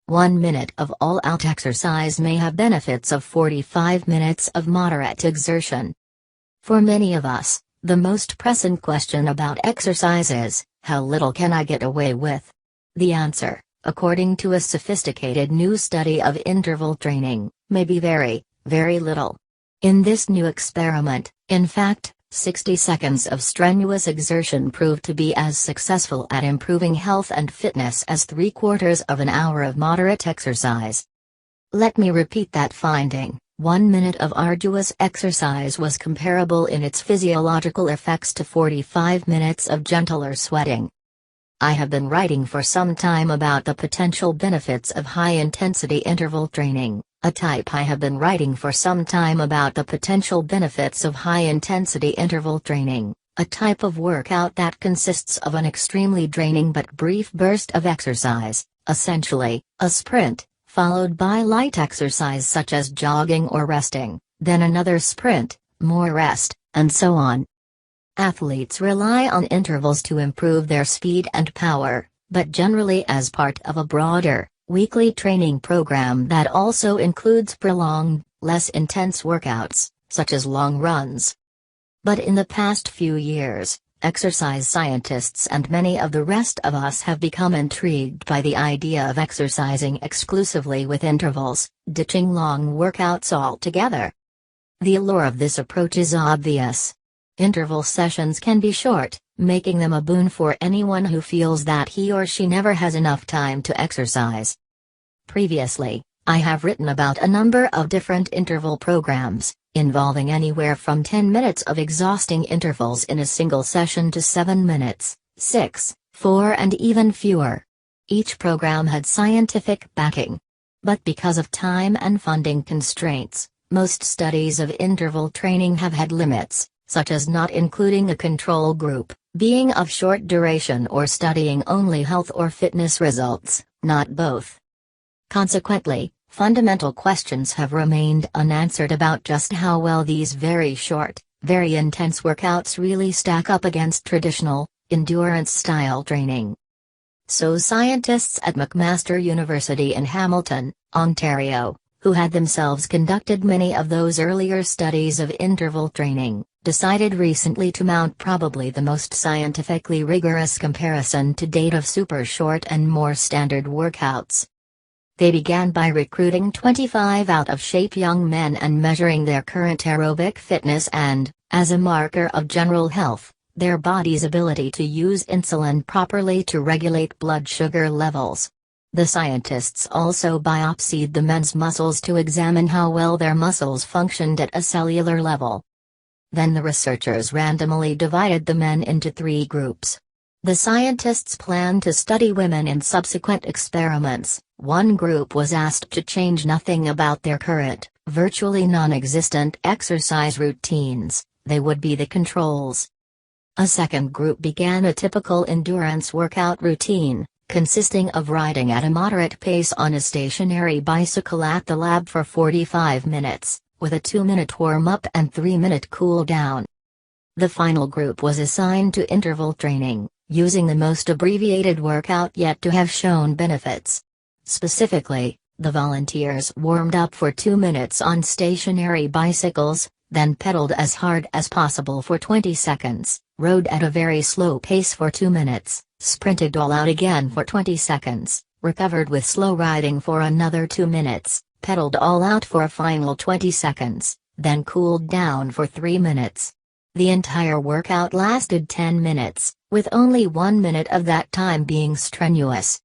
1 minute of all-out exercise may have benefits of 45 minutes of moderate exertion. For many of us, the most pressing question about exercise is, how little can I get away with? The answer, according to a sophisticated new study of interval training, may be very, very little. In this new experiment, in fact, 60 seconds of strenuous exertion proved to be as successful at improving health and fitness as 3/4 of an hour of moderate exercise. Let me repeat that finding. 1 minute of arduous exercise was comparable in its physiological effects to 45 minutes of gentler sweating. I have been writing for some time about the potential benefits of high-intensity interval training. I have been writing for some time about the potential benefits of high-intensity interval training, a type of workout that consists of an extremely draining but brief burst of exercise, essentially, a sprint, followed by light exercise such as jogging or resting, then another sprint, more rest, and so on. Athletes rely on intervals to improve their speed and power, but generally as part of a broader, weekly training program that also includes prolonged, less intense workouts, such as long runs. But in the past few years, exercise scientists and many of the rest of us have become intrigued by the idea of exercising exclusively with intervals, ditching long workouts altogether. The allure of this approach is obvious. Interval sessions can be short, making them a boon for anyone who feels that he or she never has enough time to exercise. Previously, I have written about a number of different interval programs, involving anywhere from 10 minutes of exhausting intervals in a single session to 7 minutes, 6, 4 and even fewer. Each program had scientific backing. But because of time and funding constraints, most studies of interval training have had limits, such as not including a control group, being of short duration or studying only health or fitness results, not both. Consequently, fundamental questions have remained unanswered about just how well these very short, very intense workouts really stack up against traditional, endurance-style training. So scientists at McMaster University in Hamilton, Ontario, who had themselves conducted many of those earlier studies of interval training, decided recently to mount probably the most scientifically rigorous comparison to date of super short and more standard workouts. They began by recruiting 25 out-of-shape young men and measuring their current aerobic fitness and, as a marker of general health, their body's ability to use insulin properly to regulate blood sugar levels. The scientists also biopsied the men's muscles to examine how well their muscles functioned at a cellular level. Then the researchers randomly divided the men into 3 groups. The scientists planned to study women in subsequent experiments. One group was asked to change nothing about their current, virtually non-existent exercise routines. They would be the controls. A second group began a typical endurance workout routine, consisting of riding at a moderate pace on a stationary bicycle at the lab for 45 minutes, with a 2-minute warm-up and 3-minute cool-down. The final group was assigned to interval training, using the most abbreviated workout yet to have shown benefits. Specifically, the volunteers warmed up for 2 minutes on stationary bicycles, then pedaled as hard as possible for 20 seconds, rode at a very slow pace for 2 minutes, sprinted all out again for 20 seconds, recovered with slow riding for another 2 minutes, pedaled all out for a final 20 seconds, then cooled down for 3 minutes. The entire workout lasted 10 minutes, with only 1 minute of that time being strenuous.